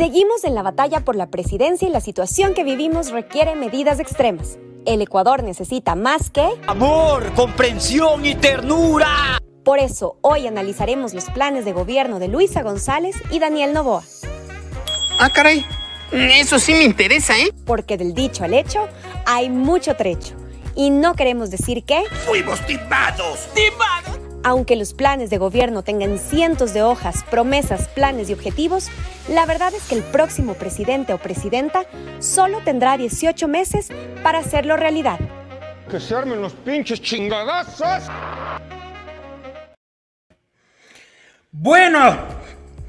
Seguimos en la batalla por la presidencia y la situación que vivimos requiere medidas extremas. El Ecuador necesita más que... amor, comprensión y ternura. Por eso, hoy analizaremos los planes de gobierno de Luisa González y Daniel Noboa. Ah, caray, eso sí me interesa, ¿eh? Porque del dicho al hecho hay mucho trecho. Y no queremos decir que... ¡fuimos timados! ¡Timados! Aunque los planes de gobierno tengan cientos de hojas, promesas, planes y objetivos, la verdad es que el próximo presidente o presidenta solo tendrá 18 meses para hacerlo realidad. ¡Que se armen los pinches chingadazos! Bueno,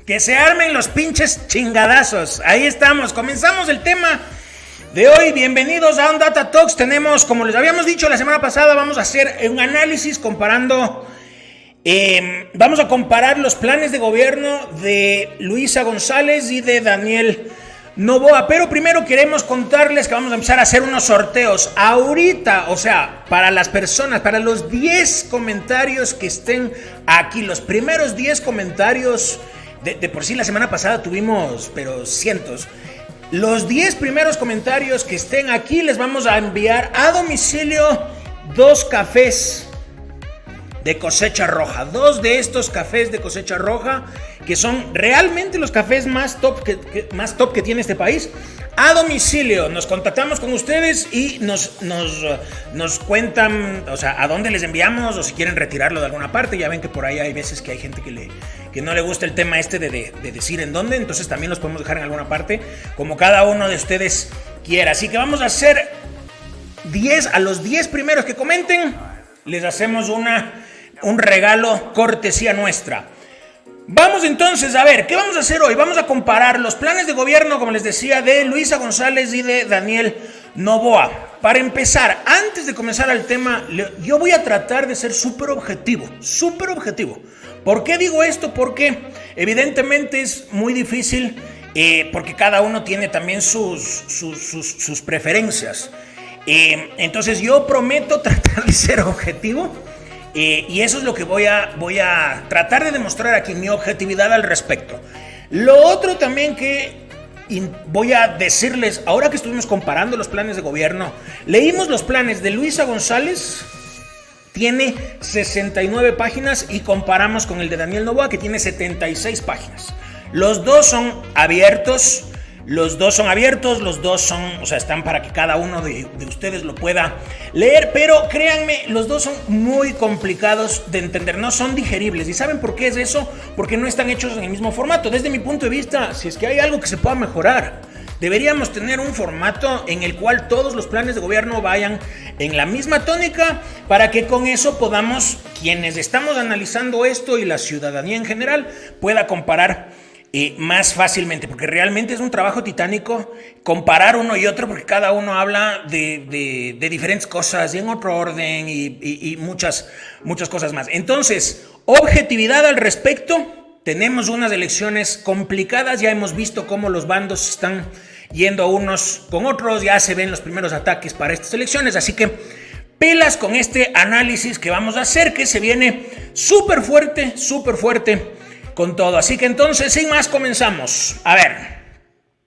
que se armen los pinches chingadazos. Ahí estamos, comenzamos el tema de hoy. Bienvenidos a Un Data Talks. Tenemos, como les habíamos dicho la semana pasada, vamos a hacer un análisis comparando... vamos a comparar los planes de gobierno de Luisa González y de Daniel Noboa, pero primero queremos contarles que vamos a empezar a hacer unos sorteos ahorita, o sea, para las personas, para los 10 comentarios que estén aquí, los primeros 10 comentarios, de por sí la semana pasada tuvimos, pero cientos. Los 10 primeros comentarios que estén aquí les vamos a enviar a domicilio 2 cafés de cosecha roja, 2 de estos cafés de cosecha roja que son realmente los cafés más top que tiene este país. A domicilio nos contactamos con ustedes y nos cuentan, o sea, a dónde les enviamos o si quieren retirarlo de alguna parte. Ya ven que por ahí hay veces que hay gente que no le gusta el tema este de decir en dónde, entonces también los podemos dejar en alguna parte, como cada uno de ustedes quiera. Así que vamos a hacer 10, a los 10 primeros que comenten les hacemos un regalo cortesía nuestra. Vamos entonces a ver, ¿qué vamos a hacer hoy? Vamos a comparar los planes de gobierno, como les decía, de Luisa González y de Daniel Noboa. Para empezar, antes de comenzar el tema, yo voy a tratar de ser súper objetivo. ¿Por qué digo esto? Porque evidentemente es muy difícil, porque cada uno tiene también sus preferencias. Entonces yo prometo tratar de ser objetivo. Y eso es lo que voy a tratar de demostrar aquí, mi objetividad al respecto. Lo otro también que voy a decirles, ahora que estuvimos comparando los planes de gobierno, leímos los planes de Luisa González, tiene 69 páginas, y comparamos con el de Daniel Noboa, que tiene 76 páginas. Los dos son abiertos. Los dos son, o sea, están para que cada uno de ustedes lo pueda leer, pero créanme, los dos son muy complicados de entender, no son digeribles. ¿Y saben por qué es eso? Porque no están hechos en el mismo formato. Desde mi punto de vista, si es que hay algo que se pueda mejorar, deberíamos tener un formato en el cual todos los planes de gobierno vayan en la misma tónica, para que con eso podamos, quienes estamos analizando esto y la ciudadanía en general, pueda comparar más fácilmente, porque realmente es un trabajo titánico comparar uno y otro, porque cada uno habla de diferentes cosas y en otro orden y muchas cosas más. Entonces, objetividad al respecto. Tenemos unas elecciones complicadas, ya hemos visto cómo los bandos están yendo unos con otros, ya se ven los primeros ataques para estas elecciones, así que pelas con este análisis que vamos a hacer, que se viene súper fuerte con todo. Así que entonces, sin más, comenzamos. A ver,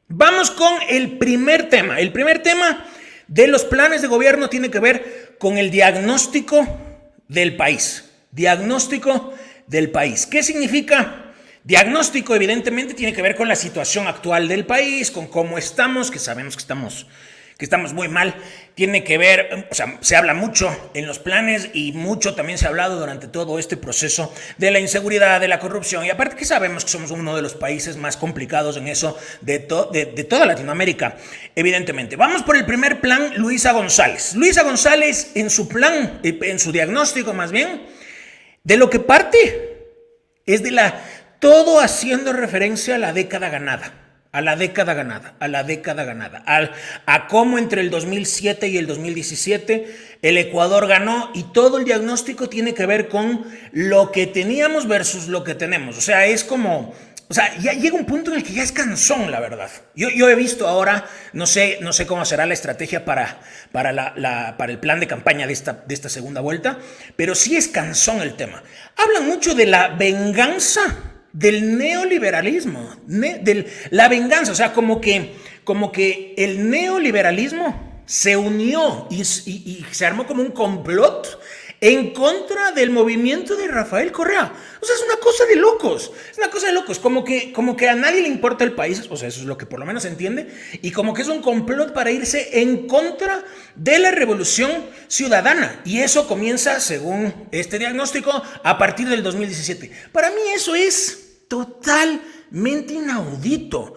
vamos con el primer tema. El primer tema de los planes de gobierno tiene que ver con el diagnóstico del país. Diagnóstico del país. ¿Qué significa? Diagnóstico, evidentemente, tiene que ver con la situación actual del país, con cómo estamos, que sabemos que estamos muy mal. Tiene que ver, o sea, se habla mucho en los planes y mucho también se ha hablado durante todo este proceso de la inseguridad, de la corrupción, y aparte que sabemos que somos uno de los países más complicados en eso de toda Latinoamérica, evidentemente. Vamos por el primer plan, Luisa González. Luisa González, en su plan, en su diagnóstico más bien, de lo que parte es todo haciendo referencia a la década ganada. A cómo entre el 2007 y el 2017 el Ecuador ganó, y todo el diagnóstico tiene que ver con lo que teníamos versus lo que tenemos. O sea, es como, o sea, ya llega un punto en el que ya es cansón, la verdad. Yo he visto ahora, no sé cómo será la estrategia para el plan de campaña de esta segunda vuelta, pero sí es cansón el tema. Hablan mucho de la venganza del neoliberalismo, la venganza, o sea, como que el neoliberalismo se unió y se armó como un complot en contra del movimiento de Rafael Correa. O sea, es una cosa de locos, como que a nadie le importa el país, o sea, eso es lo que por lo menos se entiende, y como que es un complot para irse en contra de la revolución ciudadana, y eso comienza, según este diagnóstico, a partir del 2017. Para mí eso es totalmente inaudito.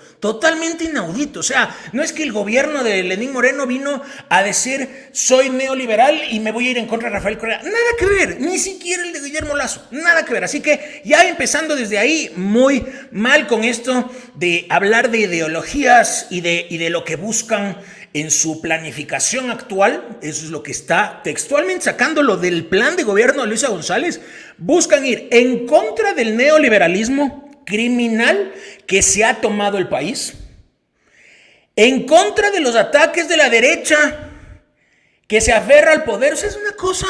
O sea, no es que el gobierno de Lenín Moreno vino a decir soy neoliberal y me voy a ir en contra de Rafael Correa. Nada que ver, ni siquiera el de Guillermo Lasso, nada que ver. Así que ya empezando desde ahí muy mal con esto de hablar de ideologías y de lo que buscan en su planificación actual. Eso es lo que está textualmente sacándolo del plan de gobierno de Luisa González. Buscan ir en contra del neoliberalismo criminal que se ha tomado el país, en contra de los ataques de la derecha que se aferra al poder. O sea, es una cosa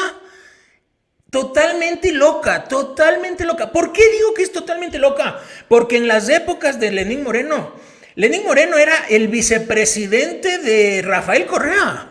totalmente loca. ¿Por qué digo que es totalmente loca? Porque en las épocas de Lenín Moreno era el vicepresidente de Rafael Correa.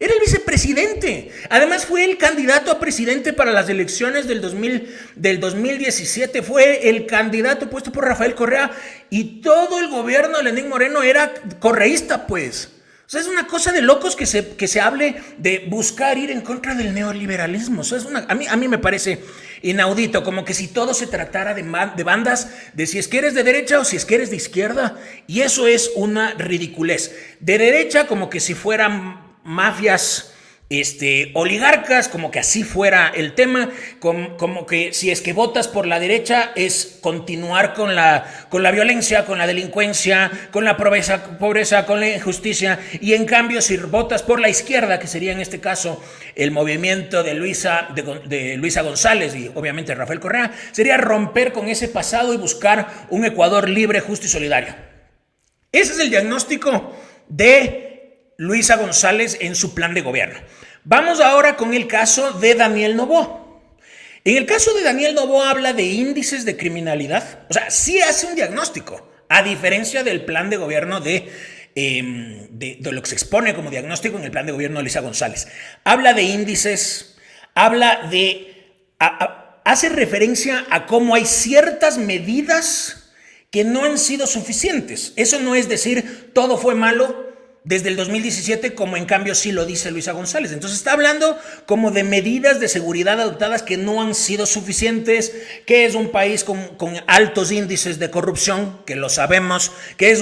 Era el vicepresidente. Además fue el candidato a presidente para las elecciones del 2017. Fue el candidato puesto por Rafael Correa. Y todo el gobierno de Lenín Moreno era correísta, pues. O sea, es una cosa de locos que se hable de buscar ir en contra del neoliberalismo. O sea, a mí me parece inaudito, como que si todo se tratara de bandas, de si es que eres de derecha o si es que eres de izquierda. Y eso es una ridiculez. De derecha, como que si fueran mafias oligarcas, como que así fuera el tema, como que si es que votas por la derecha es continuar con la violencia, con la delincuencia, con la pobreza, con la injusticia, y en cambio si votas por la izquierda, que sería en este caso el movimiento de Luisa González y obviamente Rafael Correa, sería romper con ese pasado y buscar un Ecuador libre, justo y solidario. Ese es el diagnóstico de Luisa González en su plan de gobierno. Vamos ahora con el caso de Daniel Noboa. En el caso de Daniel Noboa habla de índices de criminalidad. O sea, sí hace un diagnóstico, a diferencia del plan de gobierno de lo que se expone como diagnóstico en el plan de gobierno de Luisa González. Habla de índices, hace referencia a cómo hay ciertas medidas que no han sido suficientes. Eso no es decir todo fue malo desde el 2017, como en cambio sí lo dice Luisa González. Entonces está hablando como de medidas de seguridad adoptadas que no han sido suficientes, que es un país con altos índices de corrupción, que lo sabemos, que es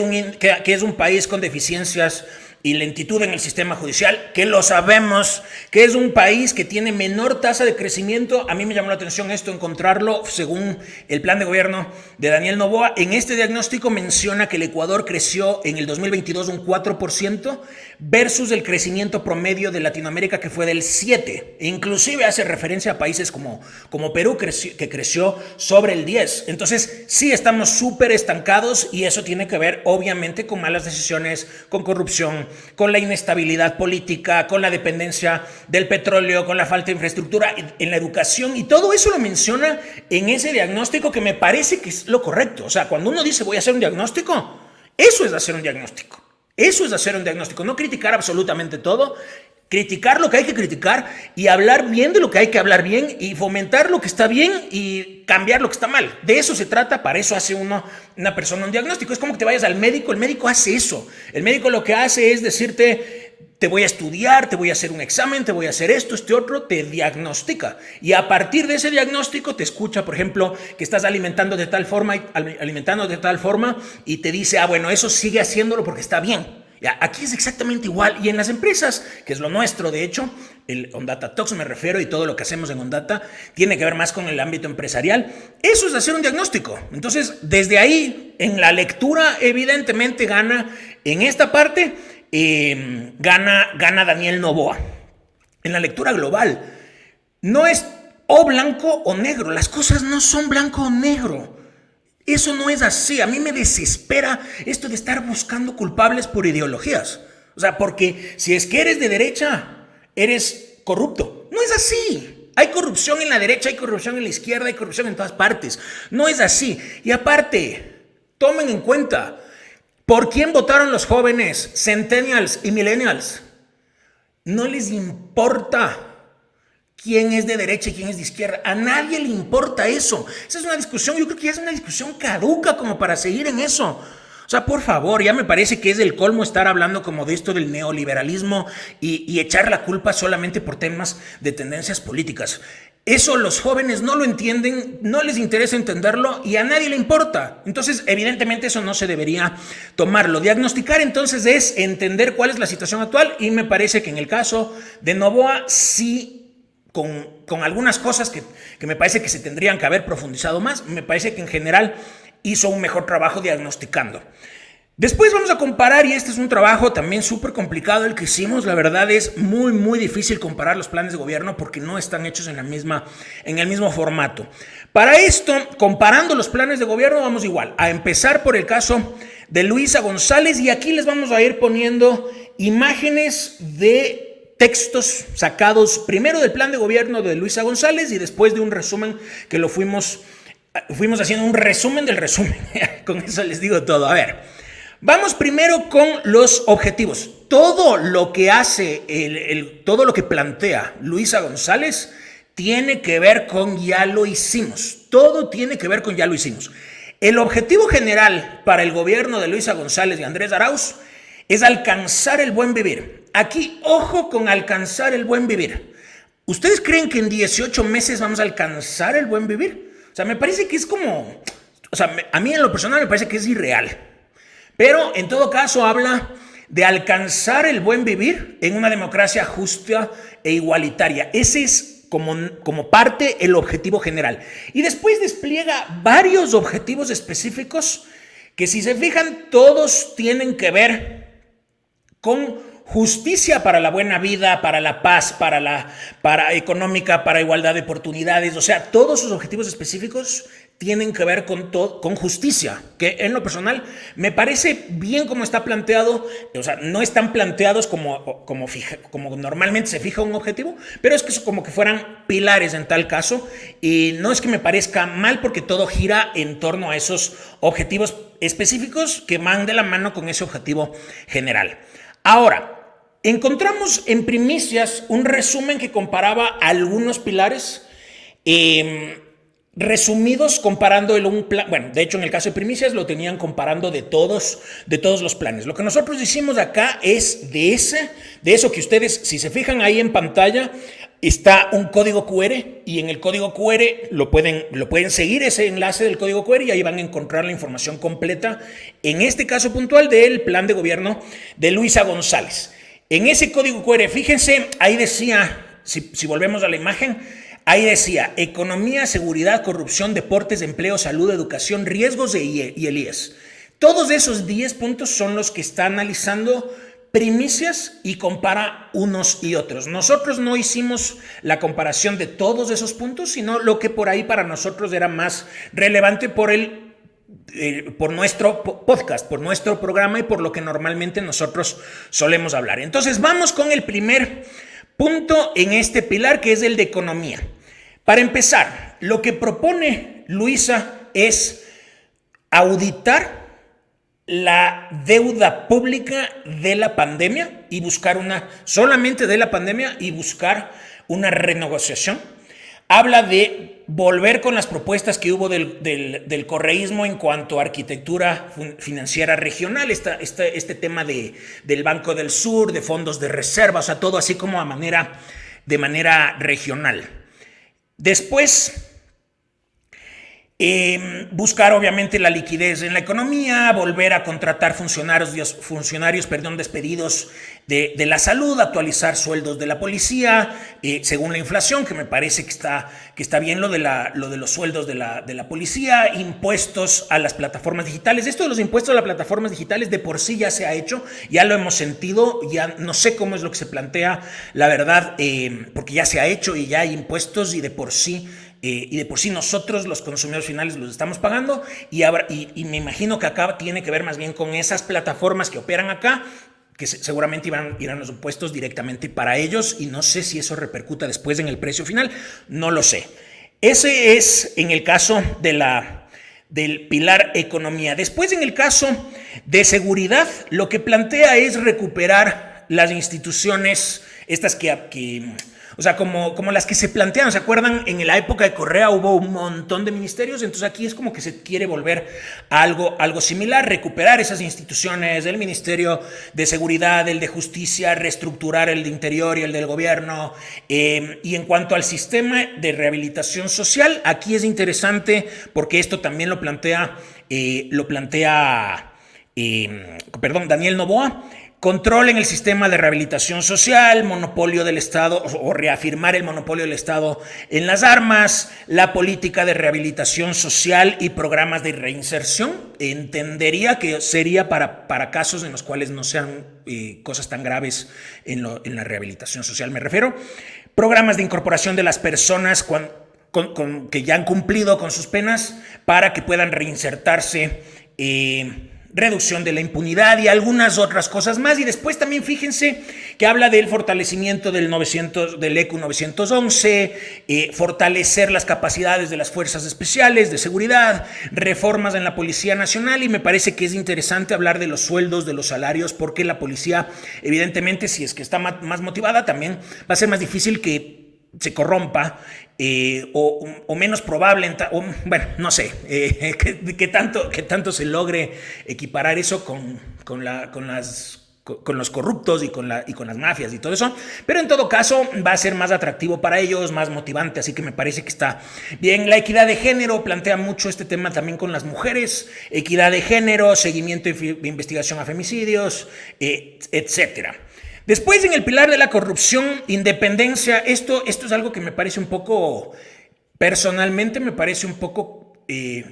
un país con deficiencias y lentitud en el sistema judicial, que lo sabemos, que es un país que tiene menor tasa de crecimiento. A mí me llamó la atención esto, encontrarlo según el plan de gobierno de Daniel Noboa. En este diagnóstico menciona que el Ecuador creció en el 2022 un 4% versus el crecimiento promedio de Latinoamérica, que fue del 7%. Inclusive hace referencia a países como Perú, que creció sobre el 10%. Entonces sí estamos súper estancados, y eso tiene que ver obviamente con malas decisiones, con corrupción, con la inestabilidad política, con la dependencia del petróleo, con la falta de infraestructura en la educación, y todo eso lo menciona en ese diagnóstico, que me parece que es lo correcto. O sea, cuando uno dice voy a hacer un diagnóstico, eso es hacer un diagnóstico. No criticar absolutamente todo, criticar lo que hay que criticar y hablar bien de lo que hay que hablar bien y fomentar lo que está bien y cambiar lo que está mal. De eso se trata, para eso hace una persona un diagnóstico. Es como que te vayas al médico, el médico hace eso. El médico lo que hace es decirte, te voy a estudiar, te voy a hacer un examen, te voy a hacer esto, este otro, te diagnostica. Y a partir de ese diagnóstico te escucha, por ejemplo, que estás alimentando de tal forma y te dice, bueno, eso sigue haciéndolo porque está bien. Ya, aquí es exactamente igual, y en las empresas, que es lo nuestro, de hecho, el OnData Talks me refiero, y todo lo que hacemos en OnData tiene que ver más con el ámbito empresarial. Eso es hacer un diagnóstico. Entonces, desde ahí, en la lectura, evidentemente gana, en esta parte, gana Daniel Noboa. En la lectura global, no es o blanco o negro, las cosas no son blanco o negro. Eso no es así. A mí me desespera esto de estar buscando culpables por ideologías. O sea, porque si es que eres de derecha, eres corrupto. No es así. Hay corrupción en la derecha, hay corrupción en la izquierda, hay corrupción en todas partes. No es así. Y aparte, tomen en cuenta, ¿por quién votaron los jóvenes, centennials y millennials? No les importa quién es de derecha y quién es de izquierda. A nadie le importa eso. Esa es una discusión, yo creo que ya es una discusión caduca como para seguir en eso. O sea, por favor, ya me parece que es del colmo estar hablando como de esto del neoliberalismo y echar la culpa solamente por temas de tendencias políticas. Eso los jóvenes no lo entienden, no les interesa entenderlo y a nadie le importa. Entonces, evidentemente eso no se debería tomarlo. Diagnosticar entonces es entender cuál es la situación actual y me parece que en el caso de Noboa sí, con algunas cosas que me parece que se tendrían que haber profundizado más, me parece que en general hizo un mejor trabajo diagnosticando. Después vamos a comparar, y este es un trabajo también súper complicado el que hicimos. La verdad es muy difícil comparar los planes de gobierno porque no están hechos en el mismo formato. Para esto, comparando los planes de gobierno, vamos igual a empezar por el caso de Luisa González, y aquí les vamos a ir poniendo imágenes de textos sacados primero del plan de gobierno de Luisa González y después de un resumen que lo fuimos haciendo, un resumen del resumen. Con eso les digo todo. A ver, vamos primero con los objetivos. Todo lo que hace, todo lo que plantea Luisa González tiene que ver con ya lo hicimos. Todo tiene que ver con ya lo hicimos. El objetivo general para el gobierno de Luisa González y Andrés Arauz es alcanzar el buen vivir. Aquí, ojo con alcanzar el buen vivir. ¿Ustedes creen que en 18 meses vamos a alcanzar el buen vivir? O sea, me parece que es como... O sea, a mí en lo personal me parece que es irreal. Pero en todo caso habla de alcanzar el buen vivir en una democracia justa e igualitaria. Ese es como parte el objetivo general. Y después despliega varios objetivos específicos que, si se fijan, todos tienen que ver con justicia para la buena vida, para la paz, para económica, para igualdad de oportunidades. O sea, todos sus objetivos específicos tienen que ver con justicia, que en lo personal me parece bien como está planteado. O sea, no están planteados como normalmente se fija un objetivo, pero es que es como que fueran pilares en tal caso, y no es que me parezca mal porque todo gira en torno a esos objetivos específicos que van de la mano con ese objetivo general. Ahora, encontramos en Primicias un resumen que comparaba algunos pilares resumidos, comparándolo un plan. Bueno, de hecho en el caso de Primicias lo tenían comparando de todos los planes. Lo que nosotros hicimos acá es de eso que ustedes, si se fijan ahí en pantalla, está un código QR, y en el código QR lo pueden seguir ese enlace del código QR y ahí van a encontrar la información completa, en este caso puntual del plan de gobierno de Luisa González. En ese código QR, fíjense, ahí decía, si volvemos a la imagen, ahí decía: economía, seguridad, corrupción, deportes, empleo, salud, educación, riesgos y el IES. Todos esos 10 puntos son los que está analizando Primicias y compara unos y otros. Nosotros no hicimos la comparación de todos esos puntos, sino lo que por ahí para nosotros era más relevante por nuestro podcast, por nuestro programa y por lo que normalmente nosotros solemos hablar. Entonces vamos con el primer punto en este pilar, que es el de economía. Para empezar, lo que propone Luisa es auditar la deuda pública de la pandemia y buscar solamente de la pandemia y buscar una renegociación. Habla de volver con las propuestas que hubo del correísmo en cuanto a arquitectura financiera regional, este tema del Banco del Sur, de fondos de reserva, o sea, todo así como de manera regional. Después, buscar obviamente la liquidez en la economía, volver a contratar funcionarios despedidos de la salud, actualizar sueldos de la policía según la inflación, que me parece que está bien lo de los sueldos de la policía, impuestos a las plataformas digitales. Esto de los impuestos a las plataformas digitales de por sí ya se ha hecho, ya lo hemos sentido, ya no sé cómo es lo que se plantea, la verdad, porque ya se ha hecho y ya hay impuestos y de por sí nosotros los consumidores finales los estamos pagando, y me imagino que acá tiene que ver más bien con esas plataformas que operan acá, seguramente irán los impuestos directamente para ellos, y no sé si eso repercuta después en el precio final, no lo sé. Ese es en el caso del pilar economía. Después, en el caso de seguridad, lo que plantea es recuperar las instituciones, estas o sea, como las que se plantearon. ¿Se acuerdan? En la época de Correa hubo un montón de ministerios, entonces aquí es como que se quiere volver a algo similar, recuperar esas instituciones, el Ministerio de Seguridad, el de Justicia, reestructurar el de Interior y el del Gobierno. Y en cuanto al sistema de rehabilitación social, aquí es interesante porque esto también lo plantea Daniel Noboa. Control en el sistema de rehabilitación social, monopolio del Estado o reafirmar el monopolio del Estado en las armas, la política de rehabilitación social y programas de reinserción. Entendería que sería para casos en los cuales no sean cosas tan graves en la rehabilitación social, me refiero. Programas de incorporación de las personas que ya han cumplido con sus penas para que puedan reinsertarse, reducción de la impunidad y algunas otras cosas más. Y después también fíjense que habla del fortalecimiento del ECU 911, fortalecer las capacidades de las fuerzas especiales de seguridad, reformas en la Policía Nacional, y me parece que es interesante hablar de los sueldos, de los salarios, porque la policía, evidentemente, si es que está más motivada, también va a ser más difícil que se corrompa, o menos probable, bueno, no sé, que tanto se logre equiparar eso con los corruptos y con las mafias y todo eso, pero en todo caso va a ser más atractivo para ellos, más motivante, así que me parece que está bien. La equidad de género plantea mucho este tema también con las mujeres, equidad de género, seguimiento e investigación a femicidios, etcétera. Después, en el pilar de la corrupción, independencia, esto es algo que me parece un poco, personalmente me parece un poco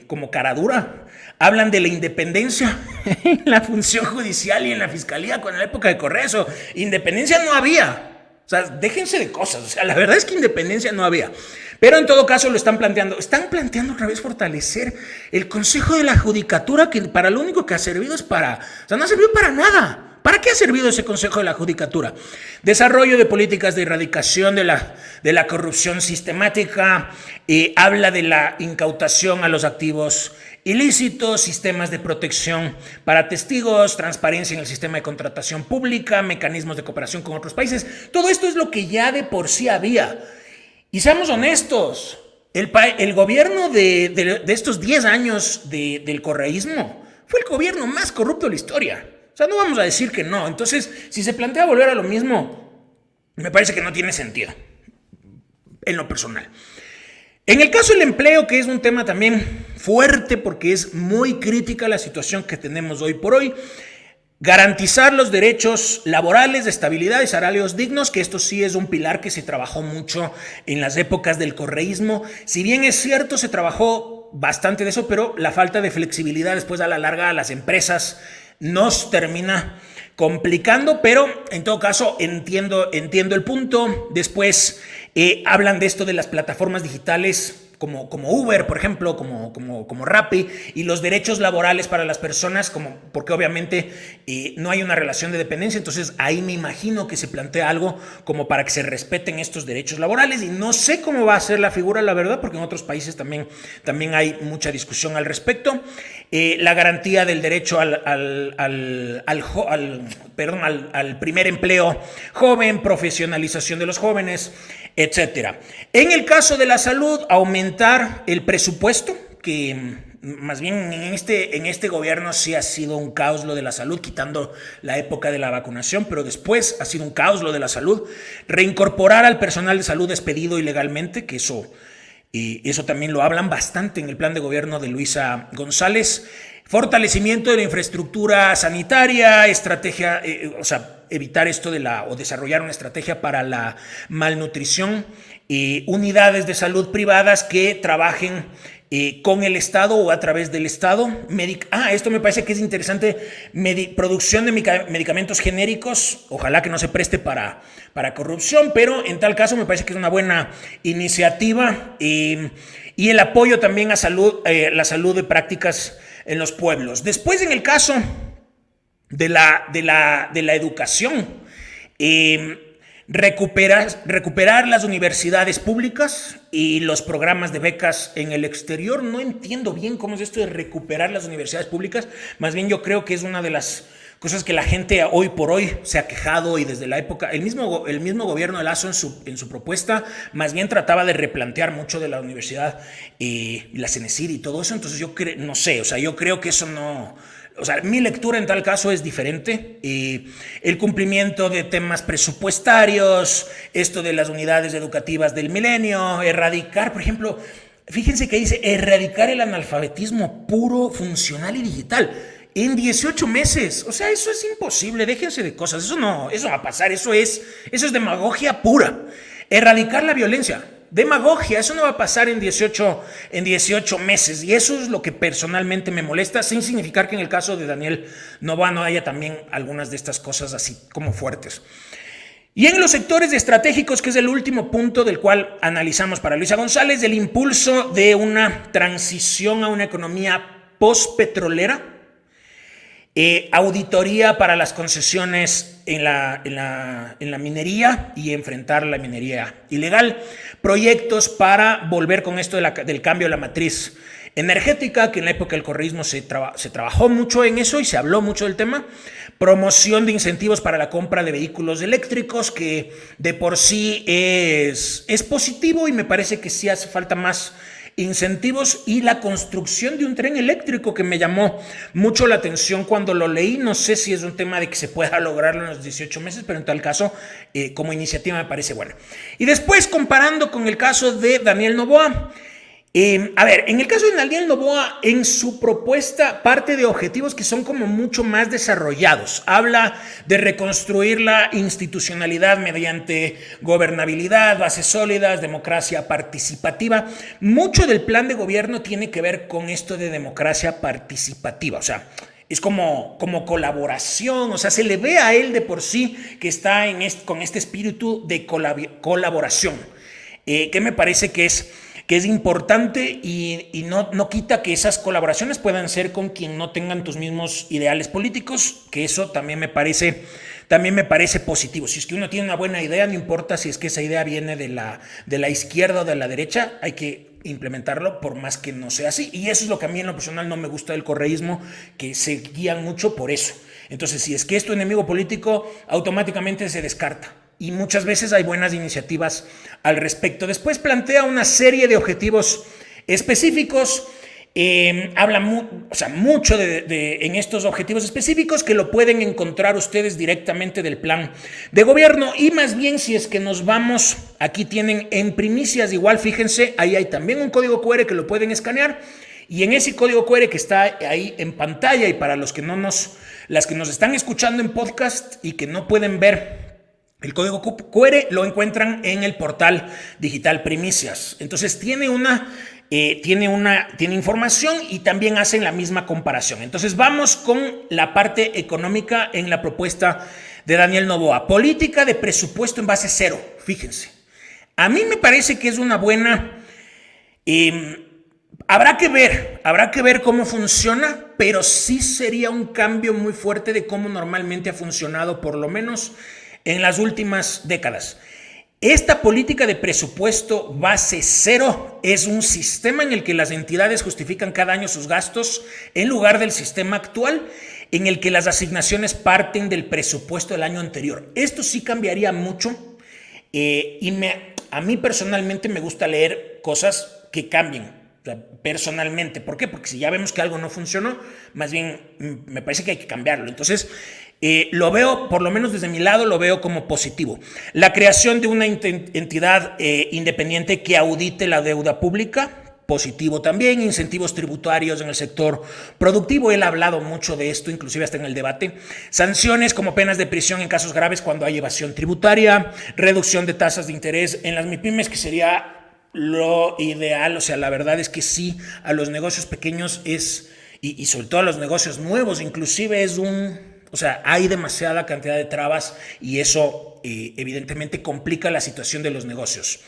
como caradura. Hablan de la independencia en la función judicial y en la fiscalía con la época de Correa. Independencia no había. O sea, déjense de cosas. O sea, la verdad es que independencia no había. Pero en todo caso lo están planteando. Están planteando otra vez fortalecer el Consejo de la Judicatura, que para lo único que ha servido es o sea, no ha servido para nada. ¿Para qué ha servido ese Consejo de la Judicatura? Desarrollo de políticas de erradicación de la corrupción sistemática, habla de la incautación a los activos ilícitos, sistemas de protección para testigos, transparencia en el sistema de contratación pública, mecanismos de cooperación con otros países. Todo esto es lo que ya de por sí había. Y seamos honestos, el gobierno de estos 10 años del correísmo fue el gobierno más corrupto de la historia. O sea, no vamos a decir que no. Entonces, si se plantea volver a lo mismo, me parece que no tiene sentido, en lo personal. En el caso del empleo, que es un tema también fuerte porque es muy crítica la situación que tenemos hoy por hoy, garantizar los derechos laborales de estabilidad y salarios dignos, que esto sí es un pilar que se trabajó mucho en las épocas del correísmo. Si bien es cierto, se trabajó bastante de eso, pero la falta de flexibilidad después a la larga a las empresas nos termina complicando, pero en todo caso entiendo el punto. Después hablan de esto de las plataformas digitales como Uber, por ejemplo, como Rappi, y los derechos laborales para las personas, porque obviamente no hay una relación de dependencia. Entonces ahí me imagino que se plantea algo como para que se respeten estos derechos laborales, y no sé cómo va a ser la figura, la verdad, porque en otros países también hay mucha discusión al respecto. La garantía del derecho al primer empleo joven, profesionalización de los jóvenes, etcétera. En el caso de la salud, aumentar el presupuesto, que más bien en este gobierno sí ha sido un caos lo de la salud, quitando la época de la vacunación, pero después ha sido un caos lo de la salud. Reincorporar al personal de salud despedido ilegalmente, que eso también lo hablan bastante en el plan de gobierno de Luisa González. Fortalecimiento de la infraestructura sanitaria, estrategia, evitar esto o desarrollar una estrategia para la malnutrición, unidades de salud privadas que trabajen con el Estado o a través del Estado. Esto me parece que es interesante, producción de medicamentos genéricos, ojalá que no se preste para corrupción, pero en tal caso me parece que es una buena iniciativa, y el apoyo también a la salud de prácticas en los pueblos. Después, en el caso de la educación. Recuperar las universidades públicas y los programas de becas en el exterior. No entiendo bien cómo es esto de recuperar las universidades públicas. Más bien yo creo que es una de las cosas que la gente hoy por hoy se ha quejado, y desde la época, el mismo gobierno de Lazo en su propuesta más bien trataba de replantear mucho de la universidad y la CENESID y todo eso. Entonces yo no sé, o sea, yo creo que eso no... O sea, mi lectura en tal caso es diferente. El cumplimiento de temas presupuestarios, esto de las unidades educativas del milenio, erradicar, por ejemplo, fíjense que dice erradicar el analfabetismo puro, funcional y digital en 18 meses. O sea, eso es imposible, déjense de cosas, eso no va a pasar, eso es demagogia pura. Erradicar la violencia. Demagogia, eso no va a pasar en 18 meses, y eso es lo que personalmente me molesta, sin significar que en el caso de Daniel Noboa no haya también algunas de estas cosas así como fuertes. Y en los sectores estratégicos, que es el último punto del cual analizamos para Luisa González, el impulso de una transición a una economía postpetrolera, auditoría para las concesiones en la minería y enfrentar la minería ilegal, proyectos para volver con esto del cambio de la matriz energética, que en la época del correísmo se trabajó mucho en eso y se habló mucho del tema, promoción de incentivos para la compra de vehículos eléctricos, que de por sí es positivo, y me parece que sí hace falta más incentivos, y la construcción de un tren eléctrico, que me llamó mucho la atención cuando lo leí. No sé si es un tema de que se pueda lograrlo en los 18 meses, pero en tal caso, como iniciativa me parece buena. Y después, comparando con el caso de Daniel Noboa, en el caso de Daniel Noboa, en su propuesta parte de objetivos que son como mucho más desarrollados. Habla de reconstruir la institucionalidad mediante gobernabilidad, bases sólidas, democracia participativa. Mucho del plan de gobierno tiene que ver con esto de democracia participativa, o sea, es como colaboración, o sea, se le ve a él de por sí que está con este espíritu de colaboración, que me parece que es importante, y no quita que esas colaboraciones puedan ser con quien no tengan tus mismos ideales políticos, que eso también me parece positivo. Si es que uno tiene una buena idea, no importa si es que esa idea viene de la izquierda o de la derecha, hay que implementarlo por más que no sea así. Y eso es lo que a mí en lo personal no me gusta del correísmo, que se guían mucho por eso. Entonces, si es que es tu enemigo político, automáticamente se descarta. Y muchas veces hay buenas iniciativas al respecto. Después plantea una serie de objetivos específicos. Habla mucho en estos objetivos específicos, que lo pueden encontrar ustedes directamente del plan de gobierno. Y más bien, si es que nos vamos, aquí tienen en primicias, igual fíjense, ahí hay también un código QR que lo pueden escanear. Y en ese código QR que está ahí en pantalla, y para las que nos están escuchando en podcast y que no pueden ver el código QR, lo encuentran en el portal digital Primicias. Entonces tiene información, y también hacen la misma comparación. Entonces vamos con la parte económica en la propuesta de Daniel Noboa. Política de presupuesto en base cero. Fíjense, a mí me parece que es una buena... Habrá que ver cómo funciona, pero sí sería un cambio muy fuerte de cómo normalmente ha funcionado, por lo menos en las últimas décadas. Esta política de presupuesto base cero es un sistema en el que las entidades justifican cada año sus gastos, en lugar del sistema actual en el que las asignaciones parten del presupuesto del año anterior. Esto sí cambiaría mucho, a mí personalmente me gusta leer cosas que cambien. Personalmente, ¿por qué? Porque si ya vemos que algo no funcionó, más bien me parece que hay que cambiarlo. Entonces, lo veo, por lo menos desde mi lado, lo veo como positivo. La creación de una entidad independiente que audite la deuda pública, positivo también. Incentivos tributarios en el sector productivo, él ha hablado mucho de esto, inclusive hasta en el debate. Sanciones como penas de prisión en casos graves cuando hay evasión tributaria, reducción de tasas de interés en las MIPYMES, que sería lo ideal. O sea, la verdad es que sí, a los negocios pequeños y sobre todo a los negocios nuevos, inclusive hay demasiada cantidad de trabas, y eso evidentemente complica la situación de los negocios.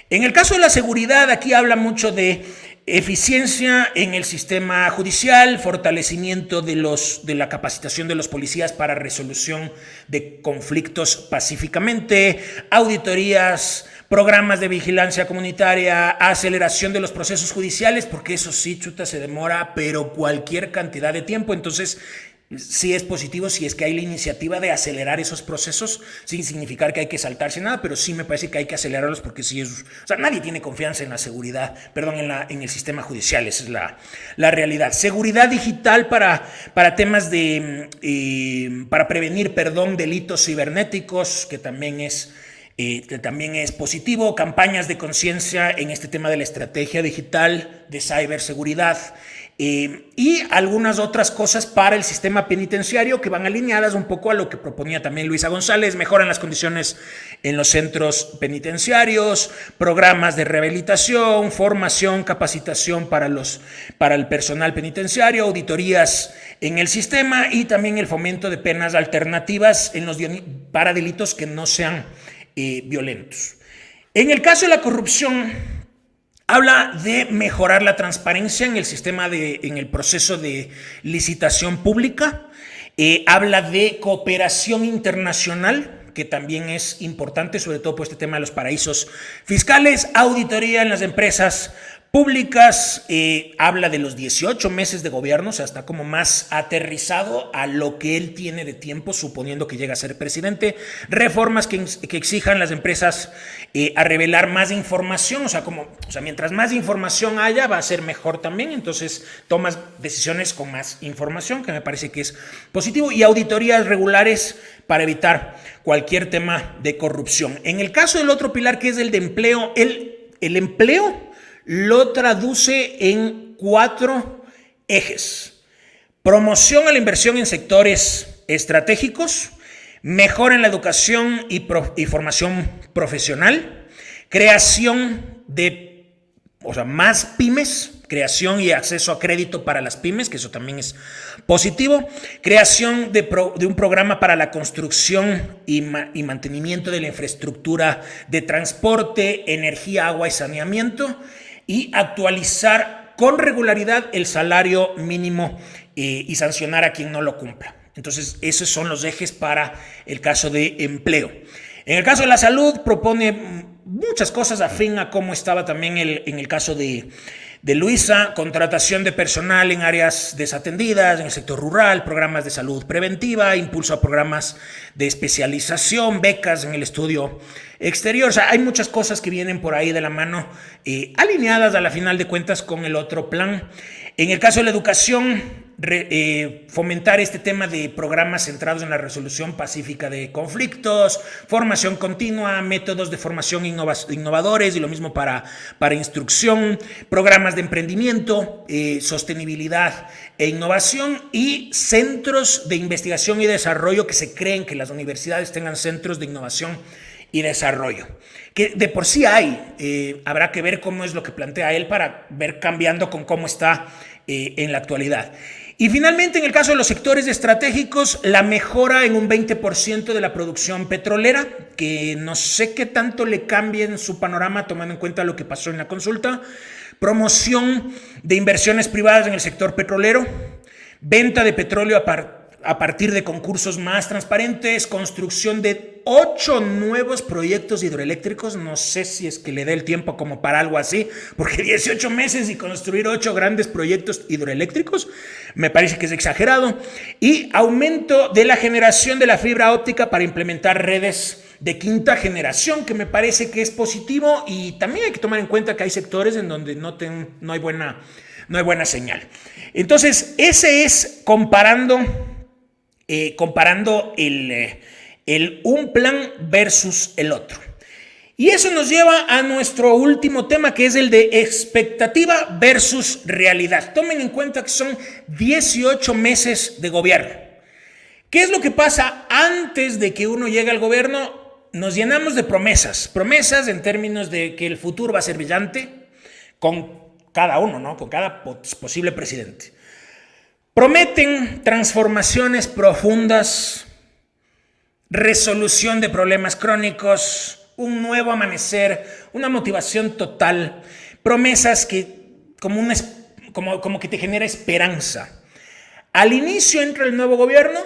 En el caso de la seguridad, aquí habla mucho de Eficiencia en el sistema judicial, fortalecimiento de la capacitación de los policías para resolución de conflictos pacíficamente, auditorías, programas de vigilancia comunitaria, aceleración de los procesos judiciales, porque eso sí, chuta, se demora, pero cualquier cantidad de tiempo. Entonces, sí es positivo si es que hay la iniciativa de acelerar esos procesos, sin significar que hay que saltarse nada, pero sí me parece que hay que acelerarlos porque sí es, o sea, nadie tiene confianza en la seguridad, perdón, en el sistema judicial, esa es la realidad. Seguridad digital para temas para prevenir, delitos cibernéticos, que también es positivo. Campañas de conciencia en este tema de la estrategia digital, de ciberseguridad, y algunas otras cosas para el sistema penitenciario que van alineadas un poco a lo que proponía también Luisa González. Mejoran las condiciones en los centros penitenciarios, programas de rehabilitación, formación, capacitación para el personal penitenciario, auditorías en el sistema y también el fomento de penas alternativas para delitos que no sean violentos. En el caso de la corrupción, habla de mejorar la transparencia en el sistema en el proceso de licitación pública. Habla de cooperación internacional, que también es importante, sobre todo por este tema de los paraísos fiscales. Auditoría en las empresas públicas, habla de los 18 meses de gobierno, o sea, está como más aterrizado a lo que él tiene de tiempo, suponiendo que llega a ser presidente. Reformas que exijan las empresas a revelar más información, o sea, mientras más información haya, va a ser mejor también. Entonces, tomas decisiones con más información, que me parece que es positivo, y auditorías regulares para evitar cualquier tema de corrupción. En el caso del otro pilar, que es el de empleo, el empleo lo traduce en 4 ejes: promoción a la inversión en sectores estratégicos, mejora en la educación y formación profesional, creación de más pymes, creación y acceso a crédito para las pymes, que eso también es positivo, creación de un programa para la construcción y mantenimiento de la infraestructura de transporte, energía, agua y saneamiento, y actualizar con regularidad el salario mínimo y sancionar a quien no lo cumpla. Entonces, esos son los ejes para el caso de empleo. En el caso de la salud, propone muchas cosas afín a cómo estaba también en el caso de Luisa: contratación de personal en áreas desatendidas, en el sector rural, programas de salud preventiva, impulso a programas de especialización, becas en el estudio exterior. O sea, hay muchas cosas que vienen por ahí de la mano, alineadas a la final de cuentas con el otro plan. En el caso de la educación, fomentar este tema de programas centrados en la resolución pacífica de conflictos, formación continua, métodos de formación innovadores, y lo mismo para instrucción, programas de emprendimiento, sostenibilidad e innovación, y centros de investigación y desarrollo, que se creen que las universidades tengan centros de innovación y desarrollo, que de por sí hay. Habrá que ver cómo es lo que plantea él para ver cambiando con cómo está en la actualidad. Y finalmente, en el caso de los sectores estratégicos, la mejora en un 20% de la producción petrolera, que no sé qué tanto le cambie en su panorama tomando en cuenta lo que pasó en la consulta. Promoción de inversiones privadas en el sector petrolero, venta de petróleo a partir de concursos más transparentes, construcción de 8 nuevos proyectos hidroeléctricos. No sé si es que le dé el tiempo como para algo así, porque 18 meses y construir 8 grandes proyectos hidroeléctricos me parece que es exagerado. Y aumento de la generación de la fibra óptica para implementar redes de quinta generación, que me parece que es positivo, y también hay que tomar en cuenta que hay sectores en donde no hay buena señal. Entonces, ese es comparando un plan versus el otro. Y eso nos lleva a nuestro último tema, que es el de expectativa versus realidad. Tomen en cuenta que son 18 meses de gobierno. ¿Qué es lo que pasa antes de que uno llegue al gobierno? Nos llenamos de promesas en términos de que el futuro va a ser brillante con cada uno, ¿no? Con cada posible presidente. Prometen transformaciones profundas, resolución de problemas crónicos, un nuevo amanecer, una motivación total, promesas que como que te genera esperanza. Al inicio entra el nuevo gobierno,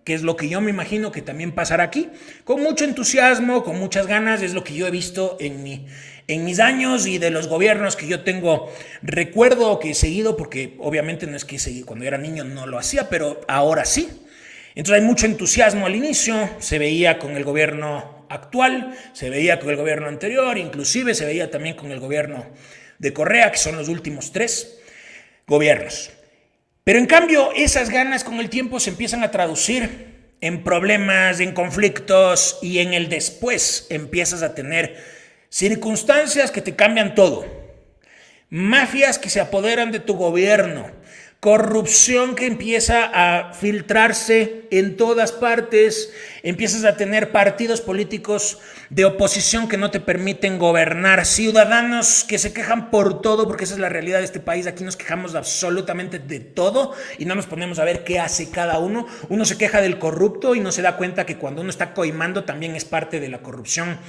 que es lo que yo me imagino que también pasará aquí, con mucho entusiasmo, con muchas ganas, es lo que yo he visto en mis años y de los gobiernos que yo tengo recuerdo que he seguido, porque obviamente no es que seguí, cuando era niño no lo hacía, pero ahora sí. Entonces hay mucho entusiasmo al inicio, se veía con el gobierno actual, se veía con el gobierno anterior, inclusive se veía también con el gobierno de Correa, que son los últimos 3 gobiernos. Pero en cambio, esas ganas con el tiempo se empiezan a traducir en problemas, en conflictos, y en el después empiezas a tener circunstancias que te cambian todo. Mafias que se apoderan de tu gobierno, corrupción que empieza a filtrarse en todas partes, empiezas a tener partidos políticos de oposición que no te permiten gobernar, ciudadanos que se quejan por todo, porque esa es la realidad de este país. Aquí nos quejamos absolutamente de todo y no nos ponemos a ver qué hace cada uno. Uno se queja del corrupto y no se da cuenta que cuando uno está coimando también es parte de la corrupción.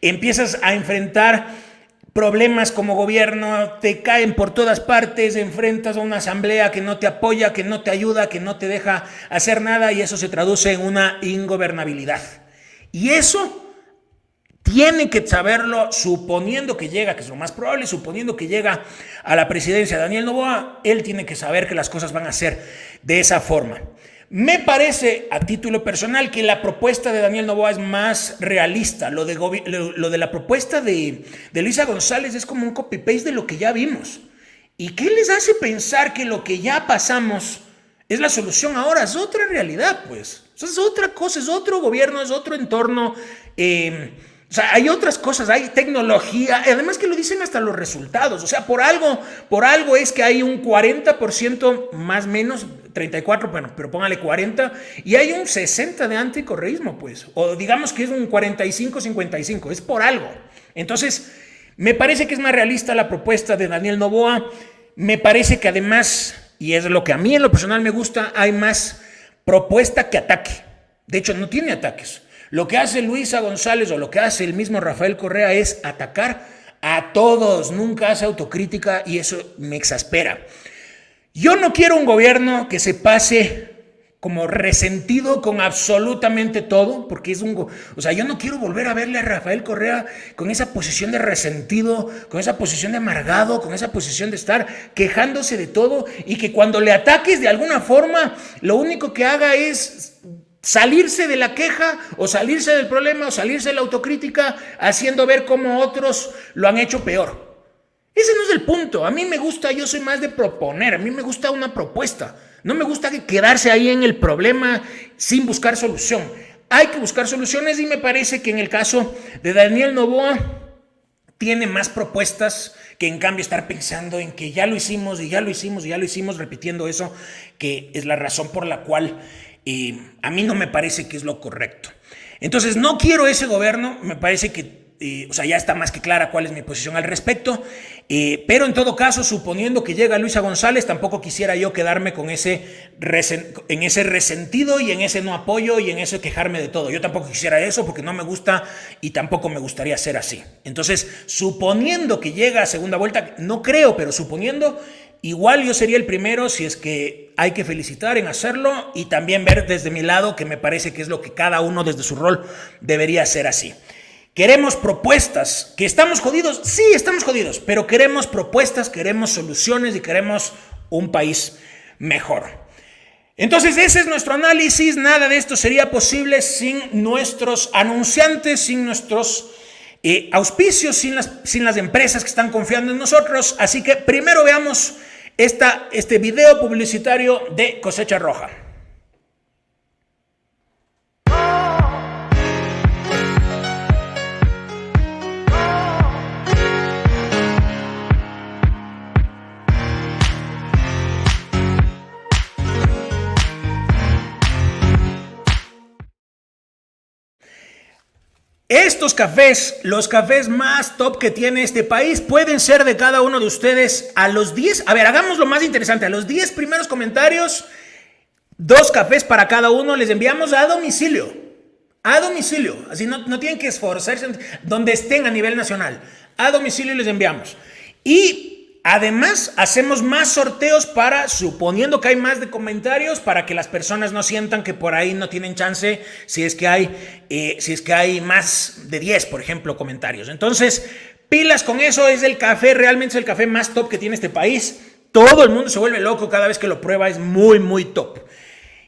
Empiezas a enfrentar problemas como gobierno, te caen por todas partes, enfrentas a una asamblea que no te apoya, que no te ayuda, que no te deja hacer nada, y eso se traduce en una ingobernabilidad. Y eso tiene que saberlo, suponiendo que llega, que es lo más probable, suponiendo que llega a la presidencia Daniel Noboa, él tiene que saber que las cosas van a ser de esa forma. Me parece, a título personal, que la propuesta de Daniel Noboa es más realista. Lo de la propuesta de Luisa González es como un copy-paste de lo que ya vimos. ¿Y qué les hace pensar que lo que ya pasamos es la solución ahora? Es otra realidad, pues. O sea, es otra cosa, es otro gobierno, es otro entorno. O sea, hay otras cosas, hay tecnología, además que lo dicen hasta los resultados. O sea, por algo es que hay un 40% más o menos, 34, bueno, pero póngale 40, y hay un 60 de anticorreísmo, pues. O digamos que es un 45-55, es por algo. Entonces, me parece que es más realista la propuesta de Daniel Noboa. Me parece que además, y es lo que a mí en lo personal me gusta, hay más propuesta que ataque. De hecho, no tiene ataques. Lo que hace Luisa González o lo que hace el mismo Rafael Correa es atacar a todos, nunca hace autocrítica, y eso me exaspera. Yo no quiero un gobierno que se pase como resentido con absolutamente todo, porque o sea, yo no quiero volver a verle a Rafael Correa con esa posición de resentido, con esa posición de amargado, con esa posición de estar quejándose de todo, y que cuando le ataques de alguna forma, lo único que haga es salirse de la queja o salirse del problema o salirse de la autocrítica, haciendo ver cómo otros lo han hecho peor. Ese no es el punto. A mí me gusta, yo soy más de proponer, a mí me gusta una propuesta. No me gusta quedarse ahí en el problema sin buscar solución. Hay que buscar soluciones, y me parece que en el caso de Daniel Noboa tiene más propuestas que en cambio estar pensando en que ya lo hicimos y ya lo hicimos y ya lo hicimos, repitiendo eso, que es la razón por la cual a mí no me parece que es lo correcto. Entonces no quiero ese gobierno, me parece que o sea, ya está más que clara cuál es mi posición al respecto, pero en todo caso, suponiendo que llega Luisa González, tampoco quisiera yo quedarme en ese resentido y en ese no apoyo y en ese quejarme de todo. Yo tampoco quisiera eso, porque no me gusta y tampoco me gustaría ser así. Entonces, suponiendo que llega a segunda vuelta, no creo, pero suponiendo, igual yo sería el primero, si es que hay que felicitar, en hacerlo, y también ver desde mi lado, que me parece que es lo que cada uno desde su rol debería hacer así. Queremos propuestas. ¿Que estamos jodidos? Sí, estamos jodidos, pero queremos propuestas, queremos soluciones y queremos un país mejor. Entonces, ese es nuestro análisis. Nada de esto sería posible sin nuestros anunciantes, sin nuestros auspicios, sin las empresas que están confiando en nosotros. Así que primero veamos este video publicitario de Cosecha Roja. Estos cafés, los cafés más top que tiene este país, pueden ser de cada uno de ustedes. A los 10, a ver, hagamos lo más interesante, a los 10 primeros comentarios, 2 cafés para cada uno, les enviamos a domicilio, así no tienen que esforzarse donde estén a nivel nacional, a domicilio les enviamos. Y Además, hacemos más sorteos para, suponiendo que hay más de comentarios, para que las personas no sientan que por ahí no tienen chance si es que hay más de 10, por ejemplo, comentarios. Entonces, pilas con eso, es el café, realmente es el café más top que tiene este país. Todo el mundo se vuelve loco cada vez que lo prueba, es muy, muy top.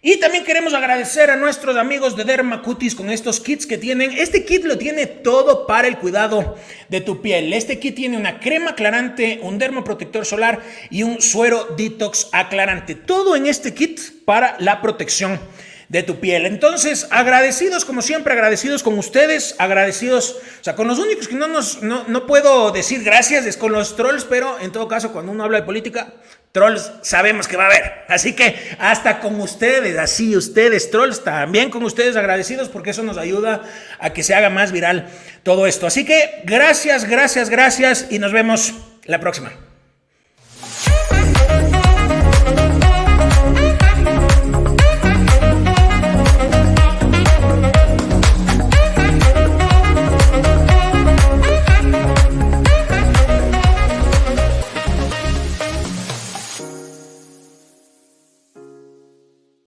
Y también queremos agradecer a nuestros amigos de Dermacutis con estos kits que tienen. Este kit lo tiene todo para el cuidado de tu piel. Este kit tiene una crema aclarante, un dermoprotector solar y un suero detox aclarante. Todo en este kit para la protección de tu piel. Entonces, agradecidos como siempre, agradecidos con ustedes, agradecidos, o sea, con los únicos que no puedo decir gracias es con los trolls, pero en todo caso, cuando uno habla de política, trolls sabemos que va a haber. Así que hasta con ustedes, así ustedes, trolls, también con ustedes agradecidos porque eso nos ayuda a que se haga más viral todo esto. Así que gracias y nos vemos la próxima.